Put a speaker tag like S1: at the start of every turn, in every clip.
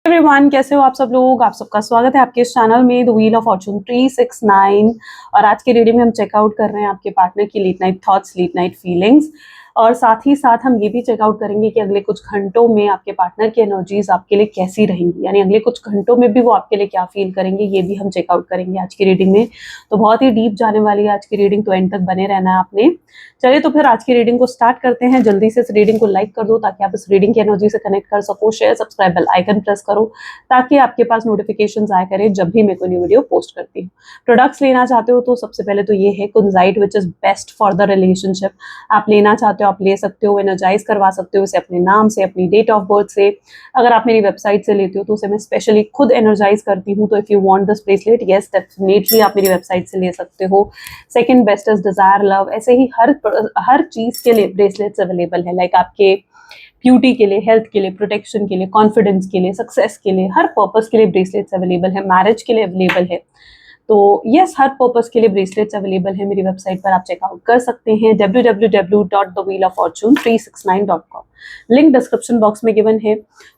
S1: Everyone, कैसे हो आप सब लोग। आप सबका स्वागत है आपके इस चैनल में द व्हील ऑफ फॉर्चून 369। और आज की रीडिंग में हम चेकआउट कर रहे हैं आपके पार्टनर की late night thoughts, late night feelings, और साथ ही साथ हम ये भी चेकआउट करेंगे कि अगले कुछ घंटों में आपके पार्टनर की एनर्जीज आपके लिए कैसी रहेंगी, यानी अगले कुछ घंटों में भी वो आपके लिए क्या फील करेंगे, ये भी हम चेकआउट करेंगे आज की रीडिंग में। तो बहुत ही डीप जाने वाली है आज की रीडिंग, तो एंड तक बने रहना है आपने। चलिए तो फिर आज की रीडिंग को स्टार्ट करते हैं। जल्दी से इस रीडिंग को लाइक कर दो ताकि आप इस रीडिंग की एनर्जी से कनेक्ट कर सको। Share, subscribe, bell icon press करो ताकि आपके पास नोटिफिकेशंस आया करे जब भी मैं कोई न्यू वीडियो पोस्ट करती हूँ। प्रोडक्ट्स लेना चाहते हो तो सबसे पहले तो ये है kunzite, which is best for the relationship. आप लेना चाहते हो, आप ले सकते हो, एनर्जाइज करवा सकते हो इसे अपने नाम से, अपनी डेट ऑफ बर्थ से। अगर आप मेरी वेबसाइट से लेते हो तो उसे मैं स्पेशली खुद एनर्जाइज करती हूँ। तो if you want this bracelet, yes definitely आप मेरी वेबसाइट से ले सकते हो। Second best is desire love. ऐसे ही हर चीज के लिए ब्रेसलेट्स अवेलेबल है, लाइक आपके ब्यूटी के लिए, हेल्थ के लिए, प्रोटेक्शन के लिए, कॉन्फिडेंस के लिए, सक्सेस के लिए, हर पर्पस के लिए ब्रेसलेट्स अवेलेबल है। मैरिज के लिए अवेलेबल है। तो यस, हर पर्पस के लिए ब्रेसलेट्स अवेलेबल है। मेरी वेबसाइट पर आप चेकआउट कर सकते हैं www.thewheeloffortune369.com। लिंक डिस्क्रिप्शन बॉक्स में गिवन है।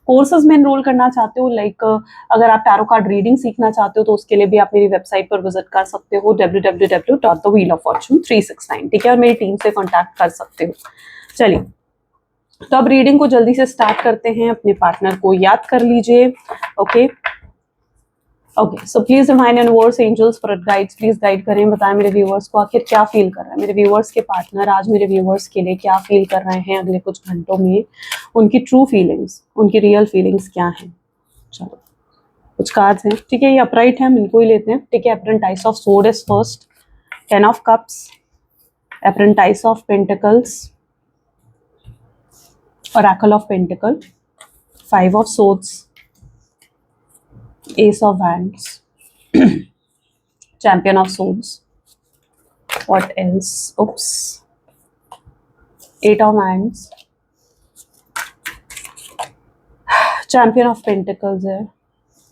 S1: कोर्सेज में एनरोल करना चाहते हो, लाइक अगर आप टैरो कार्ड रीडिंग सीखना चाहते हो तो उसके लिए भी आप मेरी वेबसाइट पर विजिट कर सकते हो www.thewheeloffortune369, ठीक है, और मेरी टीम से कॉन्टैक्ट कर सकते हो। चलिए तो अब रीडिंग को जल्दी से स्टार्ट करते हैं। अपने पार्टनर को याद कर लीजिए। Okay okay, so please divine universe, angels, spirit guides, please guide करें, बताएं मेरे व्यूअर्स को आखिर क्या फील कर रहा है। मेरे व्यूअर्स के पार्टनर आज मेरे व्यूअर्स के लिए क्या फील कर रहे हैं अगले कुछ घंटों में, उनकी ट्रू फीलिंग्स, उनकी रियल फीलिंग्स क्या हैं। चलो कुछ कार्ड्स हैं, ठीक है, ये अपराइट है, हम इनको ही लेते हैं, ठीक है। Apprentice of sword is first, 10 of cups, apprentice of pentacles, Oracle of Pentacle, 5 of Swords, Ace of Wands, Champion of Swords. What else? Oops. 8 of Wands, Champion of Pentacles है,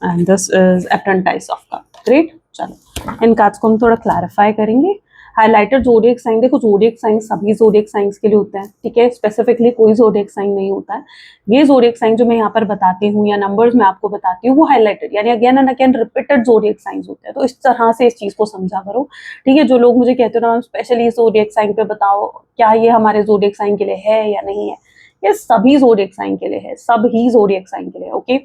S1: and this is Apprentice of Cup. Great. चलो इन cards को हम थोड़ा clarify करेंगे। Highlighter जोडिएक sign, देखो जोडिएक sign सभी जोडिएक science के लिए होते हैं, ठीक है, स्पेसिफिकली कोई जोडिएक साइन नहीं होता है। ये जोडिएक साइन जो मैं यहाँ पर बताती हूँ या नंबर्स में आपको बताती हूँ वो हाइलाइटेड यानी again and again repeated zodiac signs होते हैं। तो इस तरह से इस चीज को समझा करो, ठीक है। जो लोग मुझे कहते हो ना स्पेशली जोडिएक साइन पे बताओ, क्या ये हमारे जोडिएक साइन के लिए है या नहीं है, ये सभी जोडिएक साइन के लिए है, सब ही जोडिएक साइन के लिए, ओके।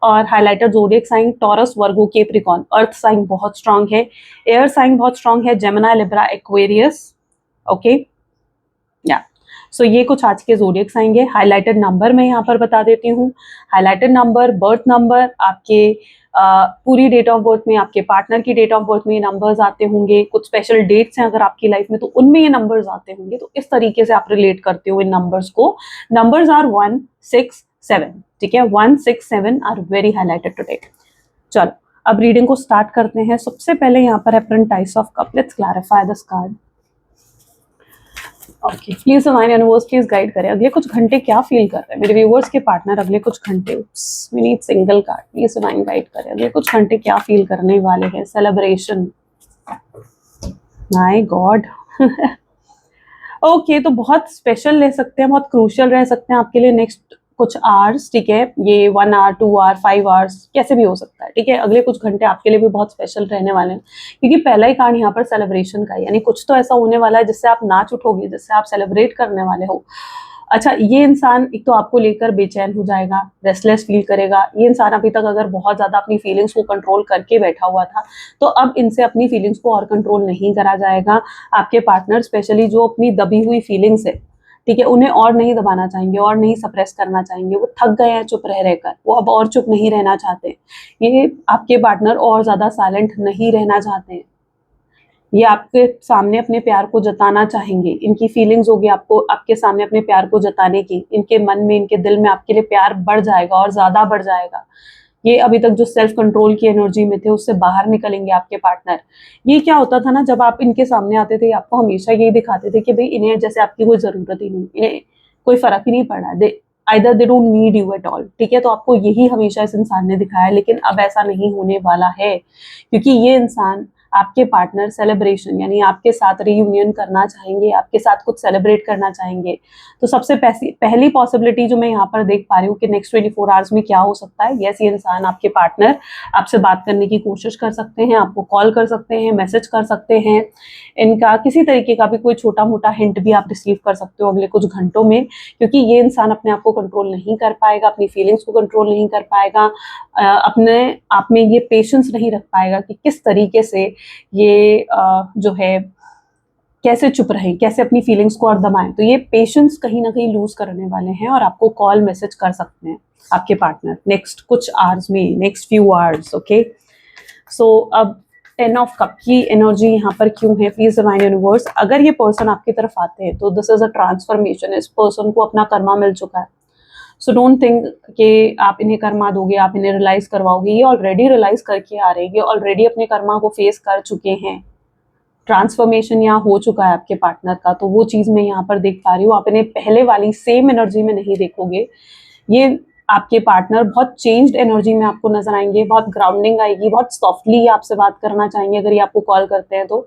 S1: और हाइलाइटर जोडिएक साइन टॉरस, वर्गो, कैप्रिकॉर्न। अर्थ साइन बहुत स्ट्रांग है, एयर साइन बहुत स्ट्रांग है, जेमिनी, लिब्रा, एक्वेरियस, ओके या। सो ये कुछ आज के जोडिएक साइन है। हाइलाइटेड नंबर मैं यहाँ पर बता देती हूँ। हाइलाइटेड नंबर, बर्थ नंबर, आपके पूरी डेट ऑफ बर्थ में, आपके पार्टनर की डेट ऑफ बर्थ में ये नंबर्स आते होंगे। कुछ स्पेशल डेट्स हैं अगर आपकी लाइफ में तो उनमें ये नंबर्स आते होंगे। तो इस तरीके से आप रिलेट करते हो इन नंबर्स को। नंबर्स आर 1, 6, 7, ठीक है, 1, 6, 7 आर वेरी हाईलाइटेड टुडे। चलो अब रीडिंग को स्टार्ट करते हैं। सबसे पहले यहाँ पर apprentice of cup, let's clarify this card. Okay, please divine universe please guide करें अगले कुछ घंटे क्या फील कर रहे हैं मेरे व्यूअर्स के पार्टनर अगले कुछ घंटे। We need single card, please divine guide करें अगले कुछ घंटे क्या फील करने वाले हैं। सेलिब्रेशन, माय गॉड ओके, तो बहुत स्पेशल ले सकते हैं, बहुत क्रूशियल रह सकते हैं आपके लिए नेक्स्ट कुछ आवर्स, ठीक है। ये 1 आवर, 2 आवर, 5 आवर्स कैसे भी हो सकता है, ठीक है। अगले कुछ घंटे आपके लिए भी बहुत स्पेशल रहने वाले हैं क्योंकि पहला ही कार्ड यहाँ पर सेलिब्रेशन का है, यानी कुछ तो ऐसा होने वाला है जिससे आप नाच उठोगे, जिससे आप सेलिब्रेट करने वाले हो। अच्छा, ये इंसान एक तो आपको लेकर बेचैन हो जाएगा, रेस्टलेस फील करेगा। ये इंसान अभी तक अगर बहुत ज्यादा अपनी फीलिंग्स को कंट्रोल करके बैठा हुआ था तो अब इनसे अपनी फीलिंग्स को और कंट्रोल नहीं करा जाएगा। आपके पार्टनर स्पेशली जो अपनी दबी हुई फीलिंग्स है, ठीक है, उन्हें और नहीं दबाना चाहेंगे और नहीं सप्रेस करना चाहेंगे। वो थक गए हैं चुप रह रहकर, वो अब और चुप नहीं रहना चाहते। ये आपके पार्टनर और ज्यादा साइलेंट नहीं रहना चाहते हैं। ये आपके सामने अपने प्यार को जताना चाहेंगे। इनकी फीलिंग्स होगी आपको आपके सामने अपने प्यार को जताने की। इनके मन में, इनके दिल में आपके लिए प्यार बढ़ जाएगा और ज्यादा बढ़ जाएगा। ये अभी तक जो सेल्फ कंट्रोल की एनर्जी में थे उससे बाहर निकलेंगे आपके पार्टनर। ये क्या होता था ना, जब आप इनके सामने आते थे आपको हमेशा यही दिखाते थे कि भाई इन्हें जैसे आपकी कोई जरूरत ही नहीं, इन्हें कोई फर्क ही नहीं पड़ा, they either they don't need you at all, ठीक है। तो आपको यही हमेशा इस इंसान ने दिखाया, लेकिन अब ऐसा नहीं होने वाला है क्योंकि ये इंसान आपके पार्टनर सेलिब्रेशन यानी आपके साथ रीयूनियन करना चाहेंगे, आपके साथ कुछ सेलिब्रेट करना चाहेंगे। तो सबसे पहली पॉसिबिलिटी जो मैं यहाँ पर देख पा रही हूँ कि नेक्स्ट 24 आवर्स में क्या हो सकता है। यस, ये इंसान आपके पार्टनर आपसे बात करने की कोशिश कर सकते हैं, आपको कॉल कर सकते हैं, मैसेज कर सकते हैं। इनका किसी तरीके का भी कोई छोटा मोटा हिंट भी आप रिसीव कर सकते हो अगले कुछ घंटों में, क्योंकि ये इंसान अपने आप को कंट्रोल नहीं कर पाएगा, अपनी फीलिंग्स को कंट्रोल नहीं कर पाएगा, अपने आप में ये पेशेंस नहीं रख पाएगा कि किस तरीके से ये जो है कैसे चुप रहें, कैसे अपनी फीलिंग्स को और दबाएं। तो ये पेशेंस कहीं ना कहीं लूज करने वाले हैं और आपको कॉल मैसेज कर सकते हैं आपके पार्टनर नेक्स्ट कुछ आवर्स में, नेक्स्ट फ्यू आवर्स। ओके, सो अब 10 ऑफ कप की एनर्जी यहाँ पर क्यों है? प्लीज डिवाइन यूनिवर्स, अगर ये पर्सन आपकी तरफ आते हैं तो दिस इज अ ट्रांसफॉर्मेशन। इस पर्सन को अपना कर्मा मिल चुका है। सो डोंट थिंक कि आप इन्हें कर्मा दोगे, आप इन्हें रियलाइज करवाओगे। ये ऑलरेडी रियलाइज करके आ रहे हैं, ये ऑलरेडी अपने कर्मा को फेस कर चुके हैं। ट्रांसफॉर्मेशन यहाँ हो चुका है आपके पार्टनर का, तो वो चीज मैं यहाँ पर देख पा रही हूँ। आप इन्हें पहले वाली सेम एनर्जी में नहीं देखोगे। ये आपके पार्टनर बहुत चेंज्ड एनर्जी में आपको नजर आएंगे, बहुत ग्राउंडिंग आएगी, बहुत सॉफ्टली आपसे बात करना चाहेंगे। अगर ये आपको कॉल करते हैं तो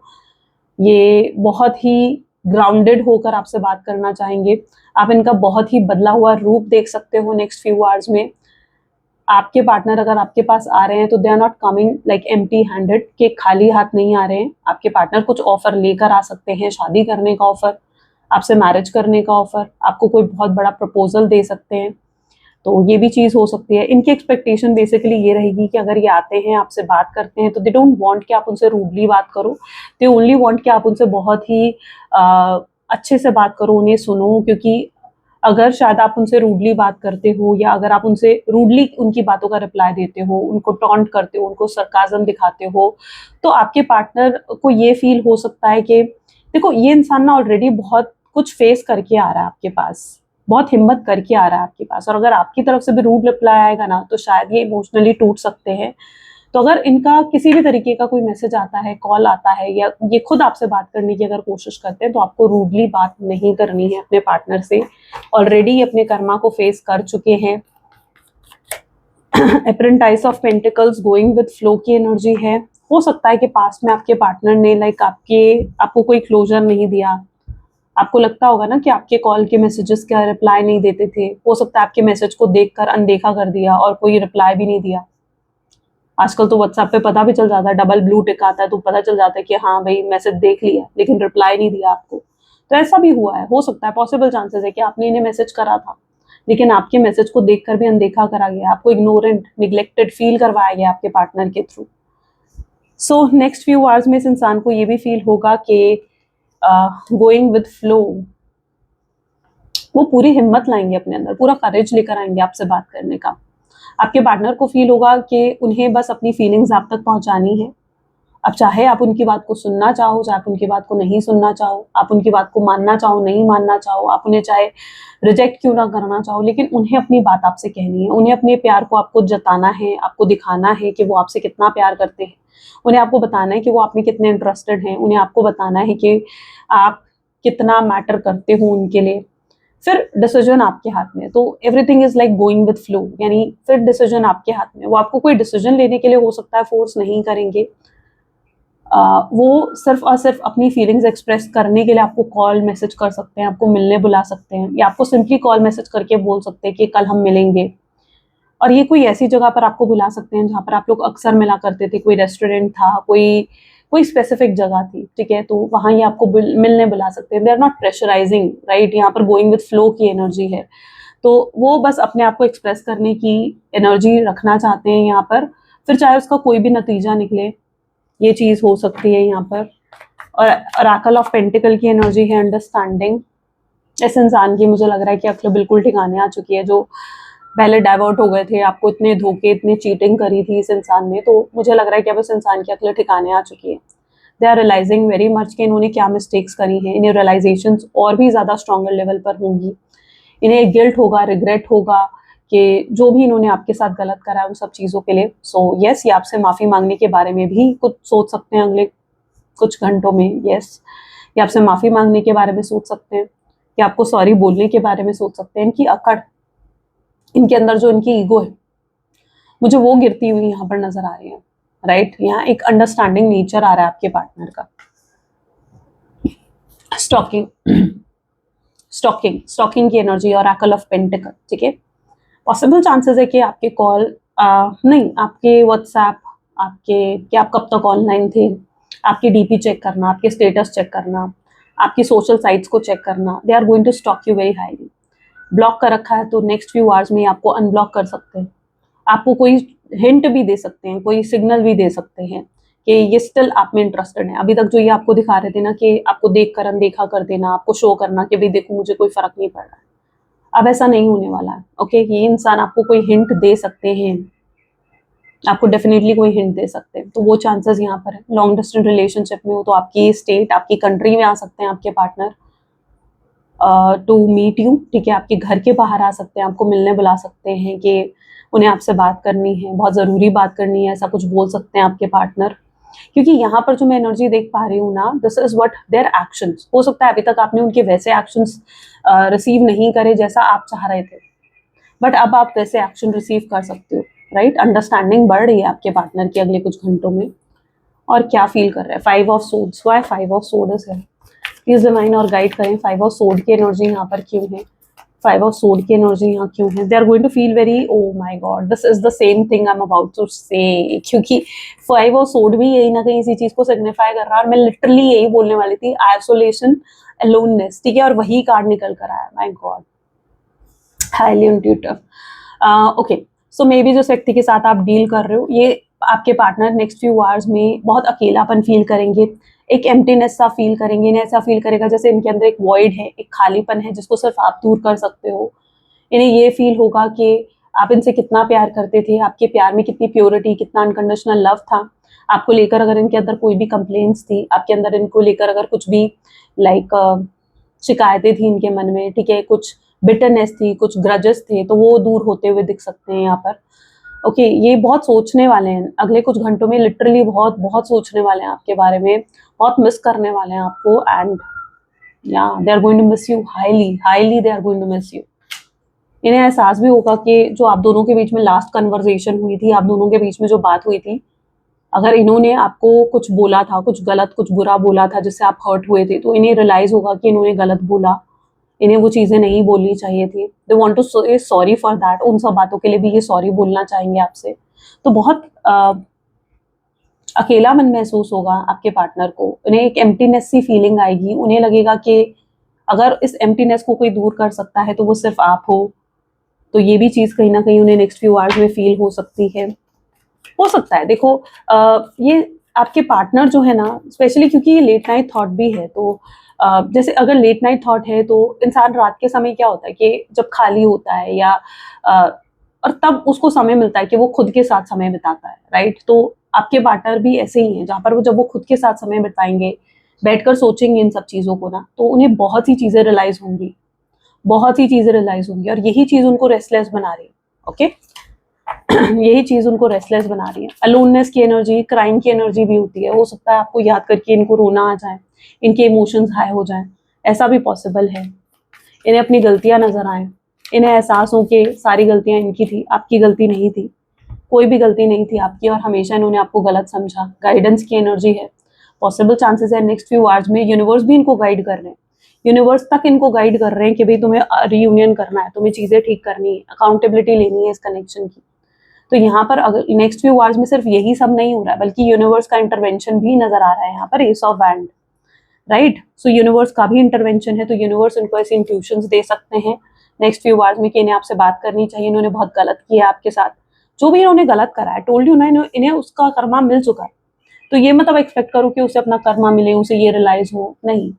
S1: ये बहुत ही ग्राउंडेड होकर आपसे बात करना चाहेंगे। आप इनका बहुत ही बदला हुआ रूप देख सकते हो नेक्स्ट फ्यू आवर्स में। आपके पार्टनर अगर आपके पास आ रहे हैं तो they are not coming like empty handed, के खाली हाथ नहीं आ रहे हैं। आपके पार्टनर कुछ ऑफर लेकर आ सकते हैं, शादी करने का ऑफर, आपसे मैरिज करने का ऑफर, आपको कोई बहुत बड़ा प्रपोजल दे सकते हैं। तो ये भी चीज हो सकती है। इनकी एक्सपेक्टेशन बेसिकली ये रहेगी कि अगर ये आते हैं आपसे बात करते हैं तो दे डोंट वांट कि आप उनसे रूडली बात करो, दे ओनली वांट कि आप उनसे बहुत ही अच्छे से बात करो, उन्हें सुनो। क्योंकि अगर शायद आप उनसे रूडली बात करते हो या अगर आप उनसे रूडली उनकी बातों का रिप्लाई देते हो, उनको टॉन्ट करते हो, उनको सरकाजम दिखाते हो, तो आपके पार्टनर को ये फील हो सकता है कि देखो ये इंसान ना ऑलरेडी बहुत कुछ फेस करके आ रहा है आपके पास, बहुत हिम्मत करके आ रहा है आपके पास, और अगर आपकी तरफ से भी रूड रिप्लाई आएगा ना तो शायद ये इमोशनली टूट सकते हैं। तो अगर इनका किसी भी तरीके का कोई मैसेज आता है, कॉल आता है, या ये खुद आपसे बात करने की अगर कोशिश करते हैं, तो आपको रूडली बात नहीं करनी है अपने पार्टनर से। ऑलरेडी अपने कर्मा को फेस कर चुके हैं। Apprentice of pentacles going with flow की एनर्जी है। हो सकता है कि पास्ट में आपके पार्टनर ने आपको कोई क्लोजर नहीं दिया। आपको लगता होगा ना कि आपके कॉल के मैसेजेस का रिप्लाई नहीं देते थे। हो सकता है आपके मैसेज को देखकर अनदेखा कर दिया और कोई रिप्लाई भी नहीं दिया। आजकल तो व्हाट्सएप पे पता भी चल जाता है, डबल ब्लू टिक आता है तो पता चल जाता है कि हाँ भाई मैसेज देख लिया लेकिन रिप्लाई नहीं दिया आपको। तो ऐसा भी हुआ है, हो सकता है, पॉसिबल चांसेस है कि आपने इन्हें मैसेज करा था लेकिन आपके मैसेज को देखकर भी अनदेखा करा गया, आपको इग्नोरेंट, निग्लेक्टेड फील करवाया गया आपके पार्टनर के through. So next few hours में इस इंसान को ये भी फील होगा कि गोइंग विद फ्लो, वो पूरी हिम्मत लाएंगे अपने अंदर, पूरा करेज लेकर आएंगे आपसे बात करने का। आपके पार्टनर को फील होगा कि उन्हें बस अपनी फीलिंग्स आप तक पहुंचानी है। अब चाहे आप उनकी बात को सुनना चाहो, चाहे आप उनकी बात को नहीं सुनना चाहो, आप उनकी बात को मानना चाहो, नहीं मानना चाहो, आप उन्हें चाहे रिजेक्ट क्यों ना करना चाहो, लेकिन उन्हें अपनी बात आपसे कहनी है। उन्हें अपने प्यार को आपको जताना है, आपको दिखाना है कि वो आपसे कितना प्यार करते हैं। उन्हें आपको बताना है कि वो आप में कितने इंटरेस्टेड हैं। उन्हें आपको बताना है कि आप कितना मैटर करते हो उनके लिए। फिर डिसीजन आपके हाथ में है। तो everything is like going with flow, यानी फिर डिसीजन आपके हाथ में। वो आपको कोई डिसीजन लेने के लिए हो सकता है फोर्स नहीं करेंगे। वो सिर्फ और सिर्फ अपनी फीलिंग्स एक्सप्रेस करने के लिए आपको कॉल मैसेज कर सकते हैं, आपको मिलने बुला सकते हैं, या आपको सिंपली कॉल मैसेज करके बोल सकते हैं कि कल हम मिलेंगे। और ये कोई ऐसी जगह पर आपको बुला सकते हैं जहाँ पर आप लोग अक्सर मिला करते थे, कोई रेस्टोरेंट था, कोई स्पेसिफिक जगह थी, ठीक है, तो वहाँ ये आपको मिलने बुला सकते हैं। They are not pressurising, right. यहाँ पर गोइंग विद फ्लो की एनर्जी है, तो वो बस अपने आप को एक्सप्रेस करने की एनर्जी रखना चाहते हैं यहाँ पर। फिर चाहे उसका कोई भी नतीजा निकले, ये चीज हो सकती है यहाँ पर। और ऑरेकल ऑफ पेंटिकल की एनर्जी है अंडरस्टैंडिंग। इस इंसान की मुझे लग रहा है कि अक्ल बिल्कुल ठिकाने आ चुकी है। जो पहले डाइवर्ट हो गए थे, आपको इतने धोखे, इतनी चीटिंग करी थी इस इंसान ने, तो मुझे लग रहा है कि अब इस इंसान की अक्ल ठिकाने आ चुकी है। They are realising very much कि इन्होंने क्या मिस्टेक्स करी हैं। इन्हें रियलाइजेशन और भी ज़्यादा स्ट्रॉन्गर लेवल पर होंगी। इन्हें गिल्ट होगा, रिग्रेट होगा कि जो भी इन्होंने आपके साथ गलत करा है उन सब चीज़ों के लिए। सो यस, ये आपसे माफ़ी मांगने के बारे में भी कुछ सोच सकते हैं अगले कुछ घंटों में। यस, ये आपसे माफ़ी मांगने के बारे में सोच सकते हैं, या आपको सॉरी बोलने के बारे में सोच सकते हैं। इनकी अकड़, इनके अंदर जो इनकी ईगो है, मुझे वो गिरती हुई यहाँ पर नजर आ रही है। राइट। यहाँ एक अंडरस्टैंडिंग नेचर आ रहा है आपके पार्टनर का। स्टॉकिंग, स्टॉकिंग की एनर्जी और ऑरेकल ऑफ पेंटिकल, ठीक है। पॉसिबल चांसेस है कि आपके कॉल नहीं, आपके व्हाट्सएप, आपके कि आप कब तक ऑनलाइन थे, आपकी डीपी चेक करना, आपके स्टेटस चेक करना, आपकी सोशल साइट्स को चेक करना, they are going to stalk you very highly. Block कर रखा है तो नेक्स्ट फ्यू आवर्स में आपको अनब्लॉक कर सकते हैं, आपको कोई हिंट भी दे सकते हैं, कोई सिग्नल भी दे सकते हैं कि ये स्टिल आप में इंटरेस्टेड है। अभी तक जो ये आपको दिखा रहे थे ना कि आपको देख कर अनदेखा कर देना, आपको शो करना कि भाई देखो मुझे कोई फर्क नहीं पड़ रहा है, अब ऐसा नहीं होने वाला है। ओके, ये इंसान आपको कोई हिंट दे सकते हैं, आपको डेफिनेटली कोई हिंट दे सकते हैं, तो वो चांसेस यहाँ पर है। लॉन्ग डिस्टेंस रिलेशनशिप में हो तो आपकी स्टेट, आपकी कंट्री में आ सकते हैं आपके पार्टनर टू मीट यू, ठीक है। आपके घर के बाहर आ सकते हैं, आपको मिलने बुला सकते हैं कि उन्हें आपसे बात करनी है, बहुत ज़रूरी बात करनी है, ऐसा कुछ बोल सकते हैं आपके पार्टनर। क्योंकि यहाँ पर जो मैं एनर्जी देख पा रही हूँ ना, this is what their actions. हो सकता है अभी तक आपने उनके वैसे एक्शंस रिसीव नहीं करे जैसा आप चाह रहे थे, बट अब आप वैसे एक्शन रिसीव कर सकते हो, राइट। अंडरस्टैंडिंग बढ़ रही है आपके पार्टनर की अगले कुछ घंटों में। और क्या फील कर रहे हैं, 5 of swords, why 5 of swords है, प्लीज डिवाइन और गाइड करें 5 ऑफ सोर्ड की एनर्जी यहाँ पर क्यों है, 5 ऑफ सोर्ड की एनर्जी यहाँ क्यों है। They are going to feel very, oh my God, this is the same thing I am about to say, क्योंकि 5 ऑफ सोर्ड भी यही ना कहीं इसी चीज को सिग्निफाई कर रहा है, और मैं लिटरली यही बोलने वाली थी, आइसोलेशन, अलोननेस, ठीक है, और वही कार्ड निकल कर आया, my God, highly intuitive. Okay, so may be जिस व्यक्ति के साथ आप डील कर रहे हो, ये आपके पार्टनर नेक्स्ट फ्यू आवर्स में बहुत अकेलापन फील करेंगे, एक एम्प्टीनेस सा फील करेंगे, इन्हें ऐसा फील करेगा जैसे इनके अंदर एक वॉइड है, एक खालीपन है जिसको सिर्फ आप दूर कर सकते हो। इन्हें ये फील होगा कि आप इनसे कितना प्यार करते थे, आपके प्यार में कितनी प्योरिटी, कितना अनकंडीशनल लव था। आपको लेकर अगर इनके अंदर कोई भी कंप्लेंट्स थी, आपके अंदर इनको लेकर अगर कुछ भी लाइक शिकायतें थी इनके मन में, ठीक है, कुछ बिटरनेस थी, कुछ ग्रजेस थे, तो वो दूर होते हुए दिख सकते हैं यहाँ पर। ओके, ये बहुत सोचने वाले हैं अगले कुछ घंटों में, लिटरली बहुत बहुत सोचने वाले हैं आपके बारे में, बहुत मिस करने वाले हैं आपको, एंड या they are going to miss you highly, highly they are going to miss you. इन्हें एहसास भी होगा कि जो आप दोनों के बीच में लास्ट कन्वर्सेशन हुई थी, आप दोनों के बीच में जो बात हुई थी, अगर इन्होंने आपको कुछ बोला था, कुछ गलत, कुछ बुरा बोला था जिससे आप हर्ट हुए थे, तो इन्हें रियलाइज होगा कि इन्होंने गलत बोला, इन्हें वो चीज़ें नहीं बोलनी चाहिए थी। दे वांट टू से सॉरी फॉर दैट, उन सब बातों के लिए भी ये सॉरी बोलना चाहेंगे आपसे। तो बहुत अकेला मन महसूस होगा आपके पार्टनर को, उन्हें एक एम्प्टीनेस सी फीलिंग आएगी, उन्हें लगेगा कि अगर इस एम्प्टीनेस को कोई दूर कर सकता है तो वो सिर्फ आप हो। तो ये भी चीज़ कहीं ना कहीं उन्हें नेक्स्ट फ्यू आवर्स में फील हो सकती है। हो सकता है, देखो ये आपके पार्टनर जो है ना, स्पेशली क्योंकि ये लेट नाइट थॉट भी है, तो जैसे अगर लेट नाइट थॉट है तो इंसान रात के समय क्या होता है कि जब खाली होता है या और तब उसको समय मिलता है कि वो खुद के साथ समय बिताता है, राइट। तो आपके पार्टनर भी ऐसे ही हैं, जहाँ पर वो जब वो खुद के साथ समय बिताएंगे, बैठकर सोचेंगे इन सब चीज़ों को ना, तो उन्हें बहुत सी चीज़ें रियलाइज होंगी, बहुत सी चीज़ें रियलाइज होंगी, और यही चीज़ उनको रेस्टलेस बना रही है। ओके, यही चीज उनको रेस्टलेस बना रही है। अलोननेस की एनर्जी, क्राइम की एनर्जी भी होती है, हो सकता है आपको याद करके इनको रोना आ जाए, इनके इमोशंस हाई हो जाएं, ऐसा भी पॉसिबल है। इन्हें अपनी गलतियां नजर आए, इन्हें एहसास हो कि सारी गलतियां इनकी थी, आपकी गलती नहीं थी, कोई भी गलती नहीं थी आपकी, और हमेशा इन्होंने आपको गलत समझा। गाइडेंस की एनर्जी है, पॉसिबल चांसेस है नेक्स्ट फ्यू आवर्स में यूनिवर्स भी इनको गाइड कर रहे हैं, यूनिवर्स तक इनको गाइड कर रहे हैं कि भाई तुम्हें रीयूनियन करना है, तुम्हें चीजें ठीक करनी है, अकाउंटेबिलिटी लेनी है इस कनेक्शन की। तो यहाँ पर अगर नेक्स्ट फ्यू आवर्स में सिर्फ यही सब नहीं हो रहा है, बल्कि यूनिवर्स का इंटरवेंशन भी नजर आ रहा है यहाँ पर, S of wand, right. So universe का भी इंटरवेंशन है, तो यूनिवर्स इनको ऐसे इंट्यूशंस दे सकते हैं नेक्स्ट फ्यू आवर्स में कि इन्हें आपसे बात करनी चाहिए, इन्होंने बहुत गलत किया आपके साथ, जो भी इन्होंने गलत करा है, टोल्ड यू ना, इन्हें उसका कर्मा मिल चुका है। तो ये मतलब एक्सपेक्ट करो कि उसे अपना कर्मा मिले, उसे ये रियलाइज हो, नहीं।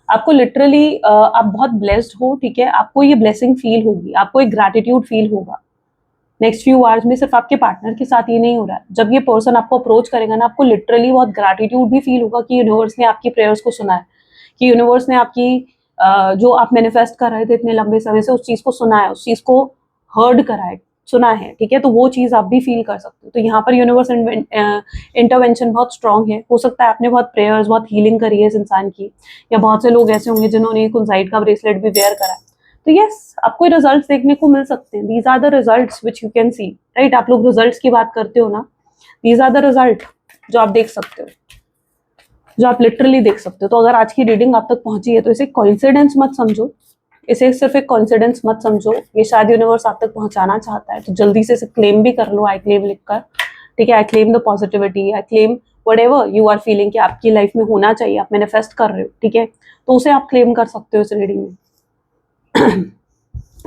S1: आपको लिटरली आप बहुत ब्लेस्ड हो, ठीक है, आपको ये ब्लेसिंग फील होगी, आपको एक ग्रैटिट्यूड फील होगा नेक्स्ट फ्यू आवर्स में। सिर्फ आपके पार्टनर के साथ ये नहीं हो रहा है, जब ये पर्सन आपको अप्रोच करेगा ना, आपको लिटरली बहुत ग्रैटिट्यूड भी फील होगा कि यूनिवर्स ने आपकी प्रेयर्स को सुना है, कि यूनिवर्स ने आपकी जो आप मैनिफेस्ट कर रहे थे इतने लंबे समय से, उस चीज को सुना है, उस चीज को हर्ड करा है, सुना है, ठीक है। तो वो चीज आप भी फील कर सकते हो। तो यहाँ पर यूनिवर्स इंटरवेंशन बहुत स्ट्रांग है। हो सकता है आपने बहुत प्रेयर्स, बहुत हीलिंग करी है इस इंसान की, या बहुत से लोग ऐसे होंगे जिन्होंने कुंजाइट का ब्रेसलेट भी वेयर करा है। तो यस, आपको रिजल्ट्स देखने को मिल सकते हैं, these are the results which you can see, right. आप लोग रिजल्ट्स की बात करते हो ना, दीज आर द रिजल्ट जो आप देख सकते हो, जो आप लिटरली देख सकते हो। तो अगर आज की रीडिंग आप तक पहुंची है तो इसे कॉइंसिडेंस मत समझो, इसे सिर्फ एक कॉन्सिडेंस मत समझो, ये शायद यूनिवर्स आप तक पहुंचाना चाहता है। तो जल्दी से इसे क्लेम भी कर लो, आई क्लेम लिखकर, ठीक है। I claim the positivity, I claim whatever you are feeling कि आपकी लाइफ में होना चाहिए, आप मैनिफेस्ट कर रहे हो, ठीक है। तो उसे आप क्लेम कर सकते हो इस रीडिंग में।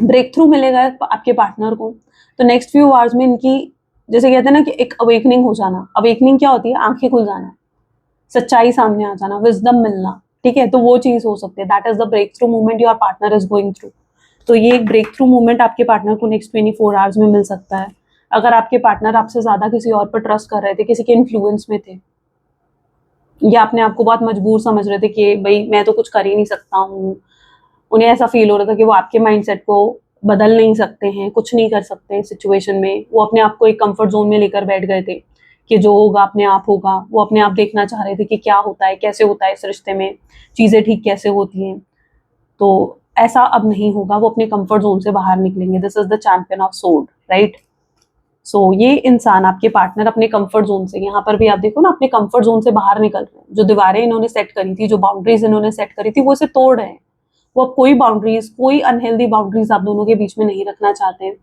S1: ब्रेक थ्रू मिलेगा आपके पार्टनर को। तो नेक्स्ट फ्यू आवर्स में इनकी, जैसे कहते हैं ना कि एक अवेकनिंग हो जाना। अवेकनिंग क्या होती है? आंखें खुल जाना, सच्चाई सामने आ जाना, विजडम मिलना, ठीक है। तो वो चीज हो सकती है, that is the breakthrough movement your partner is going through. तो ये एक ब्रेक थ्रू मूवमेंट आपके पार्टनर को नेक्स्ट 24 आवर्स में मिल सकता है। अगर आपके पार्टनर आपसे ज्यादा किसी और पर ट्रस्ट कर रहे थे, किसी के इन्फ्लुएंस में थे, या अपने आप को बहुत मजबूर समझ रहे थे कि भाई मैं तो कुछ कर ही नहीं सकता हूँ, उन्हें ऐसा फील हो रहा था कि वो आपके माइंडसेट को बदल नहीं सकते हैं, कुछ नहीं कर सकते हैं सिचुएशन में, वो अपने आप को एक कंफर्ट जोन में लेकर बैठ गए थे कि जो होगा अपने आप होगा। वो अपने आप देखना चाह रहे थे कि क्या होता है, कैसे होता है इस रिश्ते में, चीजें ठीक कैसे होती हैं। तो ऐसा अब नहीं होगा, वो अपने कंफर्ट जोन से बाहर निकलेंगे। This is the champion of sword, right. So ये इंसान, आपके पार्टनर, अपने कंफर्ट जोन से, यहाँ पर भी आप देखो ना, अपने कंफर्ट जोन से बाहर निकल रहे हैं। जो दीवारें इन्होंने सेट करी थी, जो बाउंड्रीज इन्होंने सेट करी थी, वो इसे तोड़ रहे हैं। वो अब कोई बाउंड्रीज, कोई अनहेल्दी बाउंड्रीज आप दोनों के बीच में नहीं रखना चाहते हैं।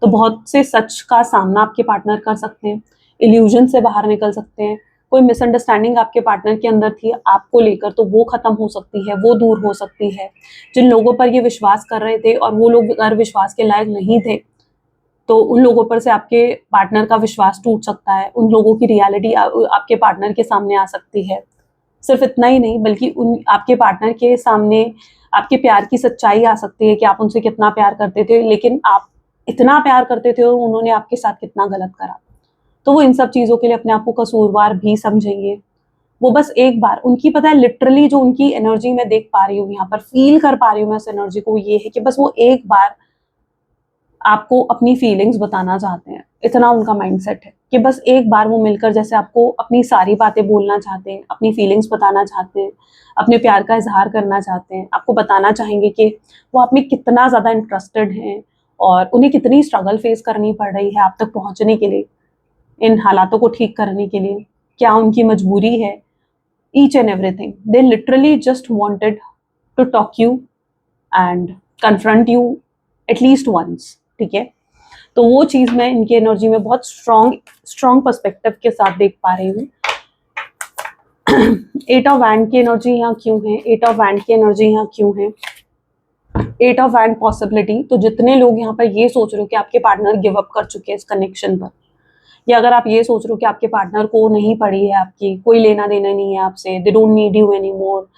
S1: तो बहुत से सच का सामना आपके पार्टनर कर सकते हैं, इल्यूजन से बाहर निकल सकते हैं। कोई मिसअंडरस्टैंडिंग आपके पार्टनर के अंदर थी आपको लेकर, तो वो खत्म हो सकती है, वो दूर हो सकती है। जिन लोगों पर ये विश्वास कर रहे थे और वो लोग अगर विश्वास के लायक नहीं थे, तो उन लोगों पर से आपके पार्टनर का विश्वास टूट सकता है। उन लोगों की रियलिटी आपके पार्टनर के सामने आ सकती है। सिर्फ इतना ही नहीं, बल्कि उन आपके पार्टनर के सामने आपके प्यार की सच्चाई आ सकती है कि आप उनसे कितना प्यार करते थे, लेकिन आप इतना प्यार करते थे और उन्होंने आपके साथ कितना गलत करा। तो वो इन सब चीज़ों के लिए अपने आप को कसूरवार भी समझेंगे। वो बस एक बार, उनकी पता है लिटरली जो उनकी एनर्जी मैं देख पा रही हूँ, यहाँ पर फील कर पा रही हूँ मैं उस एनर्जी को, ये है कि बस वो एक बार आपको अपनी फीलिंग्स बताना चाहते हैं। इतना उनका माइंडसेट है कि बस एक बार वो मिलकर जैसे आपको अपनी सारी बातें बोलना चाहते हैं, अपनी फीलिंग्स बताना चाहते हैं, अपने प्यार का इजहार करना चाहते हैं। आपको बताना चाहेंगे कि वो आप में कितना ज़्यादा इंटरेस्टेड हैं और उन्हें कितनी स्ट्रगल फेस करनी पड़ रही है आप तक पहुंचने के लिए, इन हालातों को ठीक करने के लिए, क्या उनकी मजबूरी है, each and everything. They literally just wanted to talk you and confront you at least once, ठीक है। तो वो चीज मैं इनकी एनर्जी में बहुत स्ट्रॉन्ग पर्सपेक्टिव के साथ देख पा रही हूँ। 8 ऑफ वैंड की एनर्जी यहाँ क्यों है? 8 ऑफ वैंड की एनर्जी यहाँ क्यों है? 8 ऑफ वैंड पॉसिबिलिटी। तो जितने लोग यहाँ पर ये सोच रहे हो कि आपके पार्टनर गिव अप कर चुके हैं इस कनेक्शन पर, या अगर आप ये सोच रहे हो कि आपके पार्टनर को नहीं पड़ी है आपकी, कोई लेना देना नहीं है आपसे, they don't need you anymore,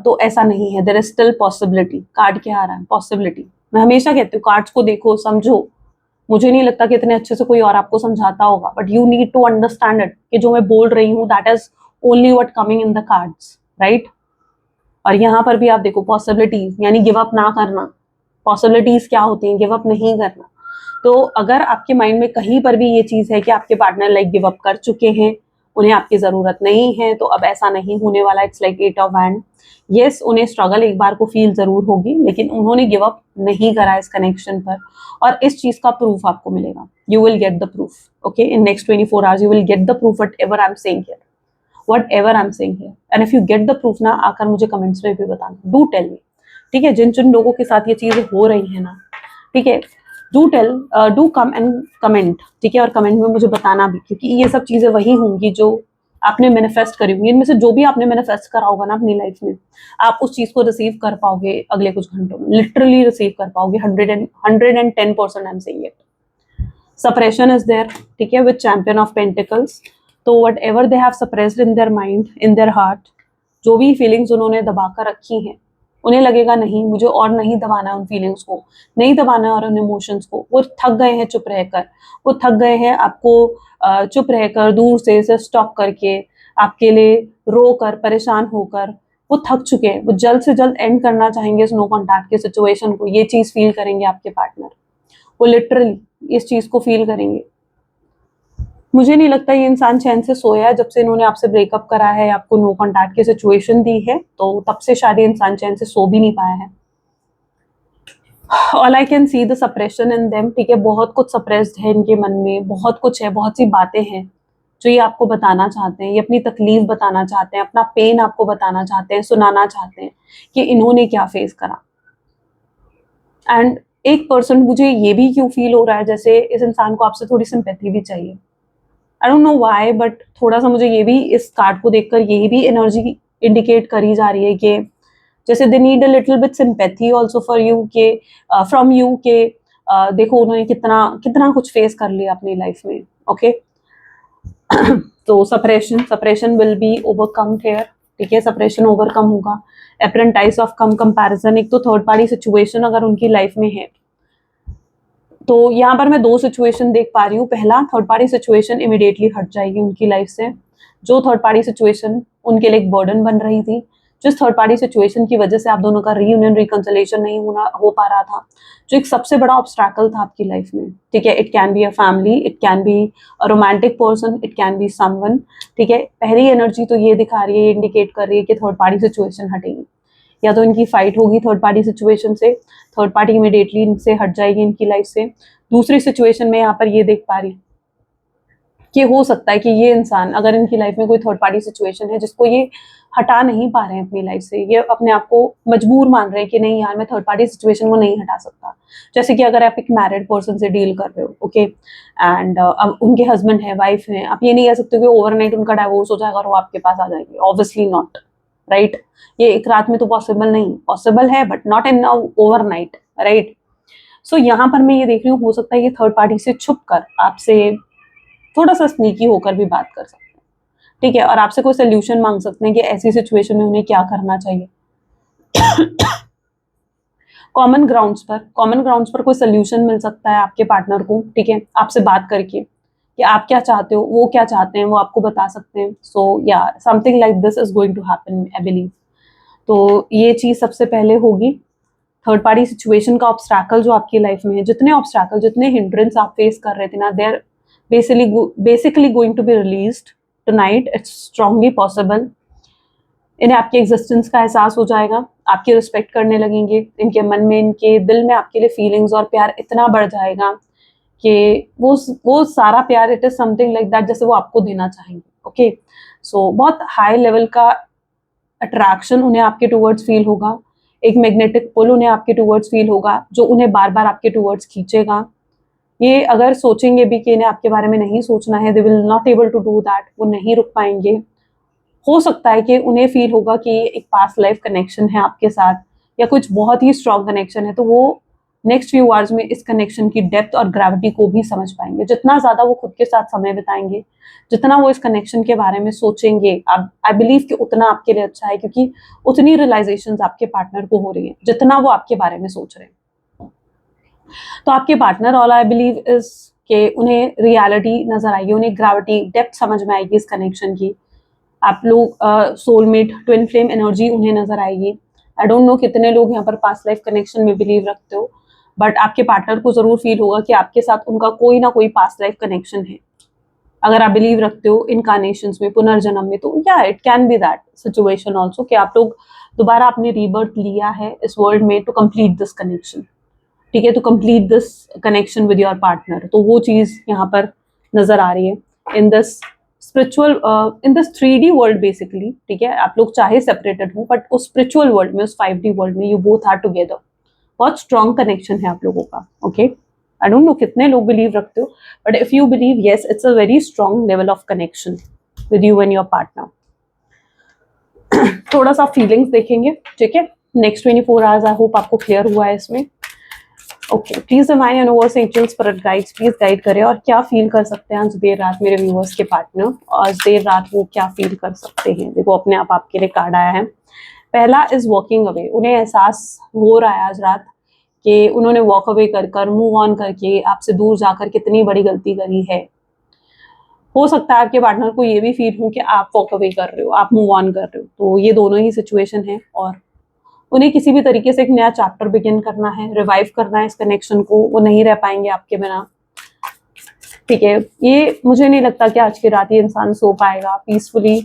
S1: तो ऐसा नहीं है। There is still possibility. Card क्या आ रहा है? पॉसिबिलिटी। मैं हमेशा कहती हूँ कार्ड्स को देखो, समझो। मुझे नहीं लगता कि इतने अच्छे से कोई और आपको समझाता होगा, but you need to understand it कि जो मैं बोल रही हूँ that is only what coming in the cards, right. और यहाँ पर भी आप देखो पॉसिबिलिटीज, यानी गिव अप ना करना। पॉसिबिलिटीज क्या होती हैं? गिव अप नहीं करना। तो अगर आपके माइंड में कहीं पर भी ये चीज है कि आपके पार्टनर लाइक गिव अप कर चुके हैं, उन्हें आपकी जरूरत नहीं है, तो अब ऐसा नहीं होने वाला। It's like 8 of wand. Yes, उन्हें स्ट्रगल एक बार को फील जरूर होगी, लेकिन उन्होंने गिव अप नहीं करा इस कनेक्शन पर, और इस चीज का प्रूफ आपको मिलेगा। You will get the proof, okay, in next 24 hours you will get the proof what ever I am saying here, whatever I'm saying here. And if you get the proof ना, आकर मुझे comments में भी बताना, do tell me, ठीक है। जिन जिन लोगों के साथ ये चीजें हो रही है ना, ठीक है, डू कम एंड कमेंट, ठीक है। और कमेंट में मुझे बताना भी, क्योंकि ये सब चीजें वही होंगी जो आपने मैनिफेस्ट करी होंगी। इनमें से जो भी आपने मैनिफेस्ट करा होगा ना अपनी लाइफ में, आप उस चीज को रिसीव कर पाओगे अगले कुछ घंटों में, लिटरली रिसीव कर पाओगे 110%। I am saying it. Suppression is there, ठीक है, विद चैंपियन ऑफ पेंटिकल्स। तो whatever they have suppressed in their mind, in their heart, जो भी फीलिंग्स उन्होंने दबा कर रखी हैं, उन्हें लगेगा नहीं, मुझे और नहीं दबाना है उन फीलिंग्स को, नहीं दबाना है और उन इमोशंस को। वो थक गए हैं चुप रहकर, वो थक गए हैं आपको चुप रहकर, दूर से इसे स्टॉप करके, आपके लिए रो कर, परेशान होकर, वो थक चुके हैं। वो जल्द से जल्द एंड करना चाहेंगे इस नो कॉन्टैक्ट की सिचुएशन को। ये चीज फील करेंगे आपके पार्टनर, वो लिटरली इस चीज को फील करेंगे। मुझे नहीं लगता ये इंसान चैन से सोया है जब से इन्होंने आपसे ब्रेकअप करा है, आपको नो कॉन्टैक्ट की सिचुएशन दी है, तो तब से शायद ये इंसान चैन से सो भी नहीं पाया है। All I can see the suppression in them, ठीक है। बहुत कुछ सप्रेस्ड है इनके मन में, बहुत कुछ है, बहुत सी बातें हैं जो ये आपको बताना चाहते हैं, ये अपनी तकलीफ बताना चाहते हैं, अपना पेन आपको बताना चाहते हैं, सुनाना चाहते हैं कि इन्होंने क्या फेस करा। एंड एक पर्सन मुझे ये भी क्यों फील हो रहा है जैसे इस इंसान को आपसे थोड़ी सिंपैथी भी चाहिए। I don't know why, but थोड़ा सा मुझे ये भी इस कार्ड को देखकर यही भी एनर्जी इंडिकेट करी जा रही है कि जैसे they need a little bit sympathy also for you के फ्रॉम यू के देखो उन्होंने कितना कितना कुछ फेस कर लिया अपनी लाइफ में। ओके तो suppression will be overcome here, ठीक है, सप्रेशन ओवरकम होगा। एप्रेंटाइज ऑफ कम कंपैरिजन, एक तो थर्ड पार्टी सिचुएशन अगर उनकी लाइफ में है तो यहाँ पर मैं दो सिचुएशन देख पा रही हूँ। पहला, थर्ड पार्टी सिचुएशन इमिडिएटली हट जाएगी उनकी लाइफ से, जो थर्ड पार्टी सिचुएशन उनके लिए एक बर्डन बन रही थी, जिस थर्ड पार्टी सिचुएशन की वजह से आप दोनों का रीयूनियन रिकंसिलिएशन नहीं हो पा रहा था, जो एक सबसे बड़ा ऑब्स्ट्रैकल था आपकी लाइफ में, ठीक है। It can be a family, it can be a romantic person, it can be someone, ठीक है। पहली एनर्जी तो ये दिखा रही है, ये इंडिकेट कर रही है कि थर्ड पार्टी सिचुएशन हटेगी, या तो इनकी फाइट होगी थर्ड पार्टी सिचुएशन से, थर्ड पार्टी इमीडिएटली इनसे हट जाएगी इनकी लाइफ से। दूसरी सिचुएशन में यहाँ पर ये देख पा रही कि हो सकता है कि ये इंसान, अगर इनकी लाइफ में कोई थर्ड पार्टी सिचुएशन है जिसको ये हटा नहीं पा रहे हैं अपनी लाइफ से, ये अपने आप को मजबूर मान रहे हैं कि नहीं यार मैं थर्ड पार्टी सिचुएशन को नहीं हटा सकता। जैसे कि अगर आप एक मैरिड पर्सन से डील कर रहे हो, ओके, एंड अब उनके हस्बैंड है, वाइफ है, आप ये नहीं कह सकते कि ओवरनाइट उनका डाइवोर्स हो जाएगा और वो आपके पास आ जाएंगे, ऑब्वियसली नॉट, राइट। ये एक रात में तो पॉसिबल नहीं, पॉसिबल है but not in overnight, right. So यहाँ पर मैं ये देख रही हूँ, हो सकता है ये थर्ड पार्टी से छुप कर आपसे थोड़ा सा स्नीकी होकर भी बात कर सकते हैं, ठीक है, और आपसे कोई सोल्यूशन मांग सकते हैं कि ऐसी सिचुएशन में उन्हें क्या करना चाहिए। कॉमन ग्राउंड्स पर कोई सोल्यूशन मिल सकता है आपके पार्टनर को, ठीक है, आपसे बात करके कि आप क्या चाहते हो, वो क्या चाहते हैं, वो आपको बता सकते हैं। सो या something like this is going to happen, I believe. तो ये चीज सबसे पहले होगी। थर्ड पार्टी सिचुएशन का ऑब्स्ट्रैकल जो आपकी लाइफ में है, जितने ऑब्स्ट्रैकल, जितने हिंड्रेंस आप फेस कर रहे थे ना, they are basically going to be released tonight, it's strongly possible. इन्हें आपके एग्जिस्टेंस का एहसास हो जाएगा, आपकी रिस्पेक्ट करने लगेंगे, इनके मन में, इनके दिल में आपके लिए फीलिंग्स और प्यार इतना बढ़ जाएगा कि वो सारा प्यार, it is something like that जैसे वो आपको देना चाहेंगे। ओके सो बहुत हाई लेवल का अट्रैक्शन उन्हें आपके टूवर्ड्स फील होगा, एक मैग्नेटिक पुल उन्हें आपके टूवर्ड्स फील होगा जो उन्हें बार बार आपके टूवर्ड्स खींचेगा। ये अगर सोचेंगे भी कि इन्हें आपके बारे में नहीं सोचना है, they will not able to do that, वो नहीं रुक पाएंगे। हो सकता है कि उन्हें फील होगा कि एक पास्ट लाइफ कनेक्शन है आपके साथ, या कुछ बहुत ही स्ट्रॉन्ग कनेक्शन है, तो वो नेक्स्ट फ्यू आवर्स में इस कनेक्शन की डेप्थ और ग्रेविटी को भी समझ पाएंगे। जितना ज़्यादा वो खुद के साथ समय बिताएंगे, जितना वो इस कनेक्शन के बारे में सोचेंगे, आई बिलीव कि उतना आपके लिए अच्छा है, क्योंकि उतनी रियलाइजेशंस आपके पार्टनर को हो रही है जितना वो आपके बारे में सोच रहे हैं। तो आपके partner, all I believe is कि उन्हें रियलिटी नजर आएगी, उन्हें ग्रेविटी, डेप्थ समझ में आएगी इस कनेक्शन की। आप लोग सोलमेट, ट्विन फ्लेम एनर्जी उन्हें नजर आएगी। आई डोंट नो कितने लोग यहाँ पर पास्ट लाइफ कनेक्शन में बिलीव रखते हो, बट आपके पार्टनर को जरूर फील होगा कि आपके साथ उनका कोई ना कोई पास्ट लाइफ कनेक्शन है। अगर आप बिलीव रखते हो इनकार्नेशंस में, पुनर्जन्म में, तो या it can B that situation also कि आप लोग दोबारा आपने रीबर्थ लिया है इस वर्ल्ड में टू कंप्लीट दिस कनेक्शन, ठीक है, to complete this connection with your partner. तो वो चीज यहाँ पर नजर आ रही है in this spiritual, in this 3D world basically, ठीक है। आप लोग चाहे सेपरेटेड हो, बट उस स्पिरिचुअल वर्ल्ड में, उस 5D वर्ल्ड में, यू बोथ आर टुगेदर। बहुत स्ट्रॉन्ग कनेक्शन है आप लोगों का। ओके आई डोंट नो कितने लोग बिलीव रखते हो, but if you believe, yes, it's a very strong level of connection with you and your partner. थोड़ा सा फीलिंग्स देखेंगे, ठीक है, नेक्स्ट 24 आवर्स। आई होप आपको क्लियर हुआ है इसमें। Okay please divine universe, angels, spirit guides please guide करें, और क्या फील कर सकते हैं आज देर रात मेरे व्यूअर्स के पार्टनर, आज देर रात वो क्या फील कर सकते हैं। देखो अपने आप आपके लिए कार्ड आया है। पहला इज वॉकिंग अवे। उन्हें एहसास हो रहा है आज रात कि उन्होंने वॉक अवे कर मूव ऑन करके आपसे दूर जाकर कितनी बड़ी गलती करी है। हो सकता है आपके पार्टनर को ये भी फील हो कि आप वॉक अवे कर रहे हो, आप मूव ऑन कर रहे हो। तो ये दोनों ही सिचुएशन है, और उन्हें किसी भी तरीके से एक नया चैप्टर बिगिन करना है, रिवाइव करना है इस कनेक्शन को। वो नहीं रह पाएंगे आपके बिना, ठीक है। ये मुझे नहीं लगता कि आज की रात ये इंसान सो पाएगा पीसफुली,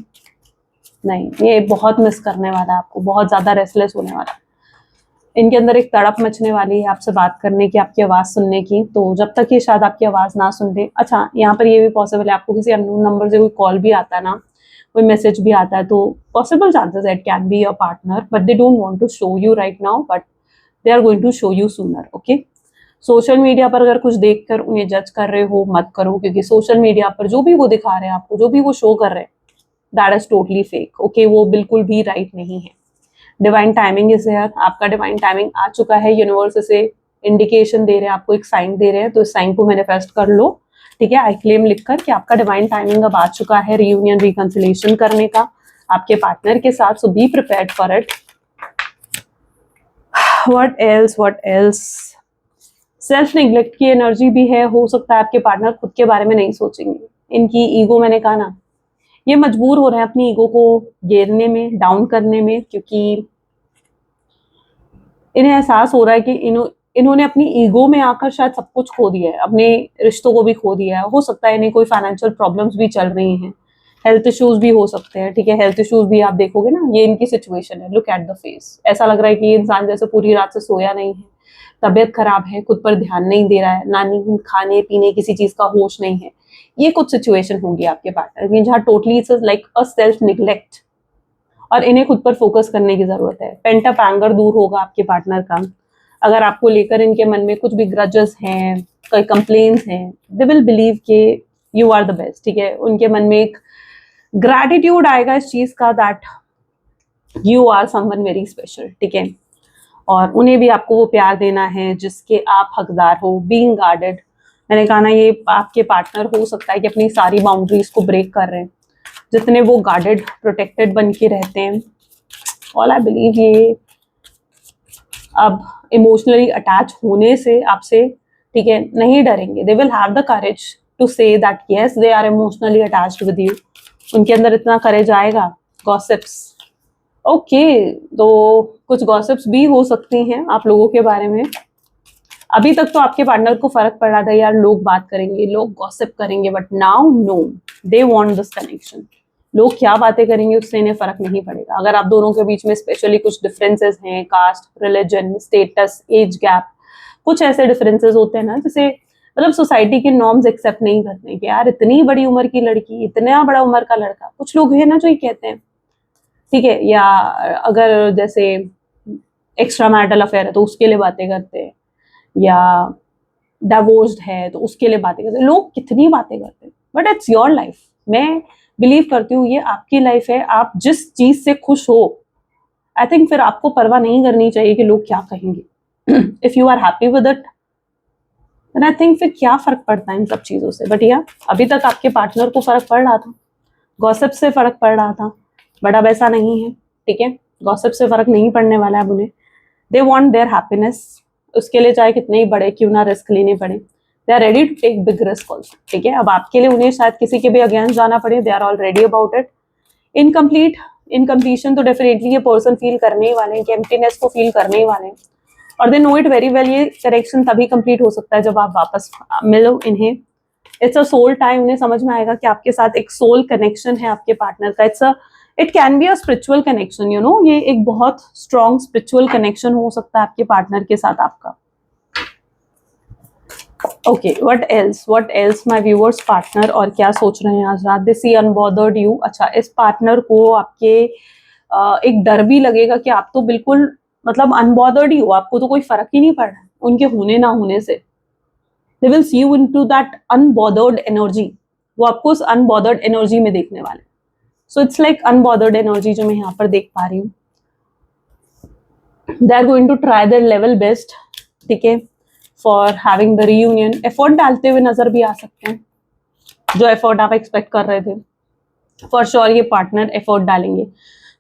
S1: नहीं, ये बहुत मिस करने वाला है आपको, बहुत ज्यादा रेस्टलेस होने वाला है। इनके अंदर एक तड़प मचने वाली है आपसे बात करने की, आपकी आवाज़ सुनने की। तो जब तक ये शायद आपकी आवाज़ ना सुन ले, अच्छा यहाँ पर ये भी पॉसिबल है आपको किसी अननोन नंबर से कोई कॉल भी आता है ना, कोई मैसेज भी आता है, तो possible chances it can be your partner, but they don't want to show you right now, but they are going to show you sooner. Okay, social media पर अगर कुछ देखकर उन्हें जज कर रहे हो मत करो, क्योंकि सोशल मीडिया पर जो भी वो दिखा रहे हैं आपको, जो भी वो शो कर रहे हैं, that is totally fake. Okay, वो बिल्कुल भी राइट नहीं है। डिवाइन टाइमिंग इज हियर, आपका डिवाइन टाइमिंग आ चुका है। यूनिवर्स से इंडिकेशन दे रहे हैं, आपको एक साइन दे रहे हैं, तो इस साइन को मैनिफेस्ट कर लो। ठीक है, आई क्लेम लिखकर कि आपका डिवाइन टाइमिंग अब आ चुका है रियूनियन रिकंसिलिएशन करने का आपके पार्टनर के साथ। So be prepared for it. What else? Self neglect की एनर्जी भी है। हो सकता है आपके पार्टनर खुद के बारे में नहीं सोचेंगे। इनकी ईगो, मैंने कहा ना, ये मजबूर हो रहे हैं अपनी ईगो को गिरने में, डाउन करने में, क्योंकि इन्हें एहसास हो रहा है कि इन्होंने अपनी ईगो में आकर शायद सब कुछ खो दिया है, अपने रिश्तों को भी खो दिया है। हो सकता है इन्हें कोई फाइनेंशियल प्रॉब्लम्स भी चल रही हैं, हेल्थ इश्यूज भी हो सकते हैं। ठीक है, हेल्थ इश्यूज भी आप देखोगे ना, ये इनकी सिचुएशन है। लुक एट द फेस, ऐसा लग रहा है कि ये इंसान जैसे पूरी रात से सोया नहीं है, तबीयत खराब है, खुद पर ध्यान नहीं दे रहा है, ना नींद, खाने पीने, किसी चीज का होश नहीं है। ये कुछ सिचुएशन होगी आपके पार्टनर की, जहाँ totally it's like a self neglect, और इन्हें खुद पर फोकस करने की जरूरत है। पेंट अप एंगर दूर होगा आपके पार्टनर का। अगर आपको लेकर इनके मन में कुछ भी ग्रजेस हैं, कोई कंप्लेन्स हैं, दे विल बिलीव के यू आर द बेस्ट। ठीक है, उनके मन में एक ग्रैटिट्यूड आएगा इस चीज का, that you are someone very special. ठीक है, और उन्हें भी आपको वो प्यार देना है जिसके आप हकदार हो। बीइंग गार्डेड, मैंने कहा ना, ये आपके पार्टनर हो सकता है कि अपनी सारी बाउंड्रीज को ब्रेक कर रहे हैं, जितने वो गार्डेड प्रोटेक्टेड बन के रहते हैं। ऑल आई बिलीव ये अब इमोशनली अटैच होने से आपसे, ठीक है, नहीं डरेंगे। They will have the courage to say that yes they are emotionally attached with you. उनके अंदर इतना करेज आएगा। गॉसिप्स, ओके, तो कुछ गॉसिप्स भी हो सकती हैं आप लोगों के बारे में। अभी तक तो आपके पार्टनर को फर्क पड़ रहा था यार, लोग बात करेंगे, लोग गॉसिप करेंगे, but now no, they want this connection. लोग क्या बातें करेंगे उससे इन्हें फर्क नहीं पड़ेगा। अगर आप दोनों के बीच में स्पेशली कुछ डिफरेंसेस हैं, caste, religion, status, age gap, कुछ ऐसे डिफरेंसेस होते हैं ना, जैसे मतलब सोसाइटी के नॉर्म्स एक्सेप्ट नहीं करते कि यार इतनी बड़ी उम्र की लड़की, इतना बड़ा उम्र का लड़का, कुछ लोग है ना जो ये कहते हैं। ठीक है, या अगर जैसे एक्स्ट्रा मैरिटल अफेयर है तो उसके लिए बातें करते हैं, या डिवोर्स्ड है तो उसके लिए बातें करते हैं। लोग कितनी बातें करते हैं, बट इट्स योर लाइफ। मैं बिलीव करती हूँ ये आपकी लाइफ है, आप जिस चीज से खुश हो, आई थिंक फिर आपको परवाह नहीं करनी चाहिए कि लोग क्या कहेंगे। If you are happy with it, then I think फिर क्या फर्क पड़ता है इन सब चीजों से। बट या अभी तक आपके पार्टनर को फर्क पड़ रहा था, गॉसिप से फर्क पड़ रहा था, बट अब ऐसा नहीं है। ठीक है, गॉसिप से फर्क नहीं पड़ने वाला है उन्हें। दे वॉन्ट देयर हैप्पीनेस, उसके लिए चाहे कितने ही बड़े क्यों ना रिस्क लेने पड़े, they are ready to take big risk also. ठीक है, अब आपके लिए उन्हें शायद किसी के भी अगेंस्ट जाना पड़े, they are all ready about it. Incompletion तो डेफिनेटली ये पर्सन फील करने ही वाले हैं, कि एम्प्टीनेस को फील करने ही वाले हैं, और they know it very well. ये करेक्शन तभी कंप्लीट हो सकता है जब आप वापस मिलो इन्हें। इट्स अ सोल टाइम, उन्हें समझ में आएगा कि आपके साथ एक सोल कनेक्शन है आपके पार्टनर का। It can be a spiritual connection, you know, ये एक बहुत स्ट्रॉन्ग स्पिरिचुअल कनेक्शन हो सकता है आपके पार्टनर के साथ आपका। Okay, what else my viewers, partner और क्या सोच रहे हैं आज रात। दे सी अनबॉदर्ड यू। अच्छा, इस पार्टनर को आपके एक डर भी लगेगा कि आप तो बिल्कुल मतलब अनबॉदर्ड ही हो, आपको तो कोई फर्क ही नहीं पड़ रहा है उनके होने ना होने से। They will see you into that unbothered energy, वो आपको उस अनबॉदर्ड एनर्जी में देखने वाले। So it's like unbothered energy जो मैं यहाँ पर देख पा रही हूँ। They are going to try their level best, ठीक है, for having the reunion. Effort डालते हुए नजर भी आ सकते हैं, जो एफर्ट आप एक्सपेक्ट कर रहे थे। फॉर श्योर ये पार्टनर एफर्ट डालेंगे।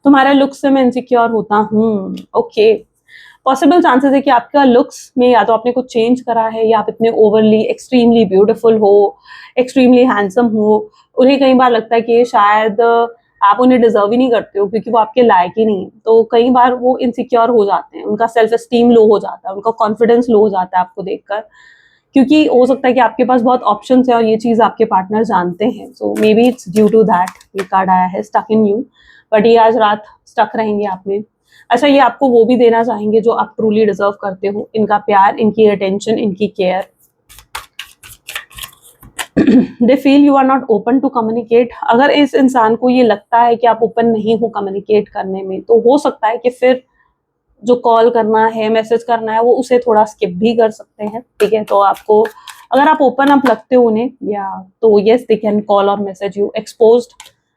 S1: तुम्हारे लुक्स से मैं इनसिक्योर होता हूँ। ओके, पॉसिबल चांसेस है कि आपका लुक्स में या तो आपने कुछ चेंज करा है, या आप इतने ओवरली एक्सट्रीमली ब्यूटीफुल हो, एक्सट्रीमली हैंडसम हो, उन्हें कई बार लगता है कि शायद आप उन्हें डिजर्व ही नहीं करते हो, क्योंकि वो आपके लायक ही नहीं है। तो कई बार वो इनसिक्योर हो जाते हैं, उनका सेल्फ एस्टीम लो हो जाता है, उनका कॉन्फिडेंस लो हो जाता है आपको देखकर, क्योंकि हो सकता है कि आपके पास बहुत ऑप्शंस है और ये चीज आपके पार्टनर जानते हैं। So maybe it's due to that ये कार्ड आया है, स्टक इन यू। बट ये आज रात स्टक रहेंगे आप में। अच्छा, ये आपको वो भी देना चाहेंगे जो आप ट्रूली डिजर्व करते हो, इनका प्यार, इनकी अटेंशन, इनकी care. They feel you are not open to communicate. अगर इस इंसान को ये लगता है कि आप ओपन नहीं हो कम्युनिकेट करने में, तो हो सकता है कि फिर जो कॉल करना है, मैसेज करना है, वो उसे थोड़ा स्किप भी कर सकते हैं, ठीक है। तो आपको अगर आप ओपन अप लगते हो उन्हें, या तो यस दे कैन कॉल और message you. Exposed,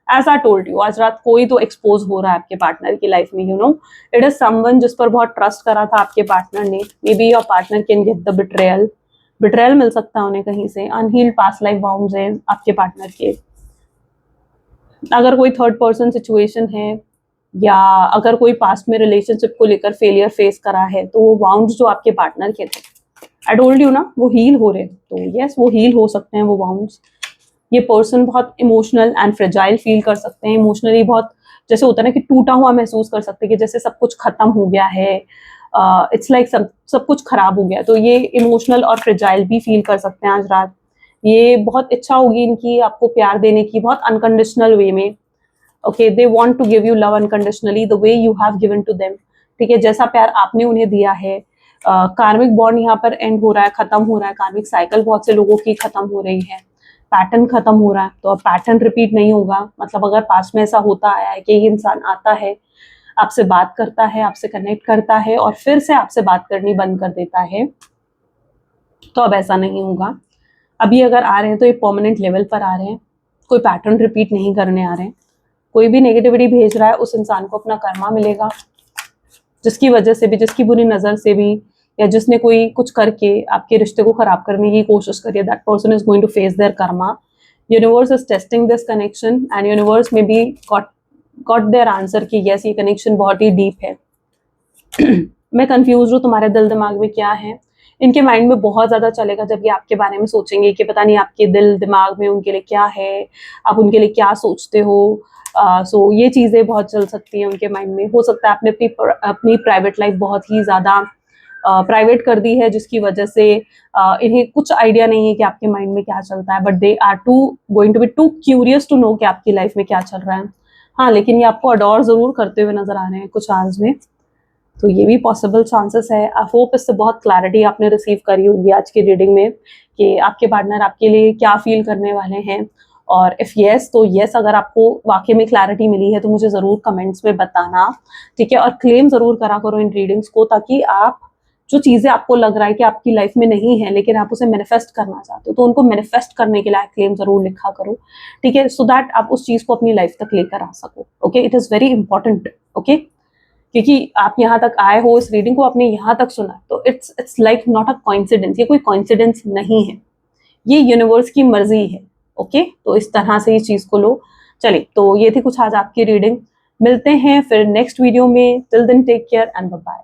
S1: as I told you, आज रात कोई तो एक्सपोज हो रहा है आपके पार्टनर की लाइफ में, you know it is someone जिस पर बहुत ट्रस्ट करा था आपके पार्टनर ने। Maybe your partner can get the betrayal, betrayal मिल सकता है उन्हें कहीं से। अनहील्ड पास्ट लाइफ वाउंड्स है आपके पार्टनर के। अगर कोई थर्ड पर्सन सिचुएशन है, या अगर कोई पास्ट में रिलेशनशिप को लेकर फेलियर फेस करा है, तो वो वाउंड्स जो आपके पार्टनर के थे, आई टोल्ड यू ना, वो हील हो रहे हैं। तो यस, वो हील हो सकते हैं वो वाउंड्स। ये पर्सन बहुत इमोशनल एंड फ्रेजाइल फील कर सकते हैं, इमोशनली बहुत, जैसे होता है ना कि टूटा हुआ महसूस कर सकते हैं, कि जैसे सब कुछ खत्म हो गया है, इट्स लाइक सब कुछ खराब हो गया। तो ये इमोशनल और फ्रेजाइल भी फील कर सकते हैं आज रात। ये बहुत इच्छा होगी इनकी आपको प्यार देने की, बहुत अनकंडीशनल वे में। Okay, they want to give you love unconditionally the way you have given to them, ठीक है, जैसा प्यार आपने उन्हें दिया है। कार्मिक बॉन्ड यहाँ पर एंड हो रहा है, खत्म हो रहा है। कार्मिक साइकिल बहुत से लोगों की खत्म हो रही है, पैटर्न खत्म हो रहा है। तो अब पैटर्न रिपीट नहीं होगा। मतलब अगर पास में ऐसा होता आया है कि ये इंसान आता है, आपसे बात करता है, आपसे कनेक्ट करता है, और फिर से आपसे बात करनी बंद कर देता है, तो अब ऐसा नहीं होगा। अभी अगर आ रहे हैं तो ये परमानेंट लेवल पर आ रहे हैं, कोई पैटर्न रिपीट नहीं करने आ रहे हैं। कोई भी नेगेटिविटी भेज रहा है, उस इंसान को अपना कर्मा मिलेगा, जिसकी वजह से भी, जिसकी बुरी नज़र से भी, या जिसने कोई कुछ करके आपके रिश्ते को खराब करने की कोशिश करी है, that person is going to face their karma. Universe is testing this connection, and universe में भी गॉट देयर आंसर कि यस, ये कनेक्शन बहुत ही डीप है। मैं कंफ्यूज हूँ, तुम्हारे दिल दिमाग में क्या है। इनके माइंड में बहुत ज़्यादा चलेगा जब ये आपके बारे में सोचेंगे कि पता नहीं आपके दिल दिमाग में उनके लिए क्या है, आप उनके लिए क्या सोचते हो। सो ये चीज़ें बहुत चल सकती हैं उनके माइंड में। हो सकता है आपने अपनी प्राइवेट लाइफ बहुत ही ज़्यादा प्राइवेट कर दी है, जिसकी वजह से इन्हें कुछ आइडिया नहीं है कि आपके माइंड में क्या चलता है, but they are going to be too curious to know कि आपकी लाइफ में क्या चल रहा है। हाँ, लेकिन ये आपको अडोर ज़रूर करते हुए नजर आ रहे हैं कुछ आवर्स में, तो ये भी पॉसिबल चांसेस है। आई होप इससे बहुत क्लैरिटी आपने रिसीव करी होगी आज की रीडिंग में, कि आपके पार्टनर आपके लिए क्या फील करने वाले हैं। और इफ़ येस तो येस, अगर आपको वाकई में क्लैरिटी मिली है तो मुझे ज़रूर कमेंट्स में बताना, ठीक है। और क्लेम ज़रूर करा करो इन रीडिंग्स को, ताकि आप जो चीज़ें आपको लग रहा है कि आपकी लाइफ में नहीं है, लेकिन आप उसे मैनिफेस्ट करना चाहते हो, तो उनको मैनिफेस्ट करने के लिए क्लेम ज़रूर लिखा करो, ठीक है, सो दैट आप उस चीज़ को अपनी लाइफ तक लेकर आ सको। Okay, it is very important. Okay, क्योंकि आप यहाँ तक आए हो, इस रीडिंग को आपने यहाँ तक सुना, तो it's like not a coincidence. ये कोई कोइंसिडेंस नहीं है, ये यूनिवर्स की मर्जी है। ओके, तो इस तरह से इस चीज़ को लो। चलिए, तो ये थी कुछ आज आपकी रीडिंग। मिलते हैं फिर नेक्स्ट वीडियो में। Till then take care and bye bye.